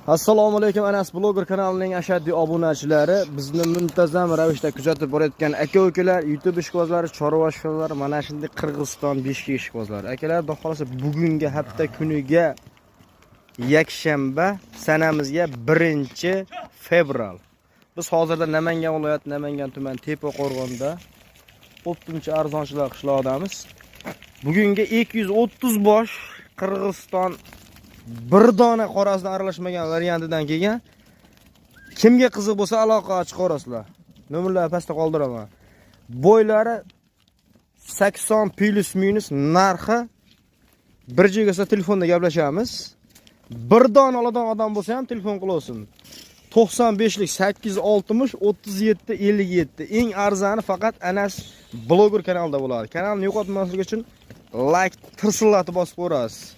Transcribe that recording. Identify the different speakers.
Speaker 1: Assalomu alaykum, Anas Blogger kanalining ashaddiy obunachilari, bizni muntazam ravishda kuzatib borayotgan aka-ukalar, YouTube ishqibozlari, chorva ishqibozlari, mana shunday Qirg'iziston beshki ishqibozlari. Akalar, xudo xolasa bugungi hafta kuniga yakshanba, sanamizga 1-fevral. Biz hozirda Namangan viloyati, Namangan tumani Tepa-Qo'rg'onda 30-arzonchilar qishlog'idamiz. Bugungi 230 bosh Qirg'iziston bir dona qorasidan aralashmagan variantidan kelgan. Kimga qiziq bo'lsa aloqa chiqarasizlar. Nomerlarni pastda qoldiraman. Bo'ylari 80 plus minus narxi bir joyga telefonda gaplashamiz. Bir dona oladigan odam bo'lsa ham telefon qilaversin. 95lik 860 37 57. Eng arzoni faqat Anas Blogger kanalida bo'ladi. Kanalni yo'qotmaslik uchun like tirsillatib bosib ko'rasiz.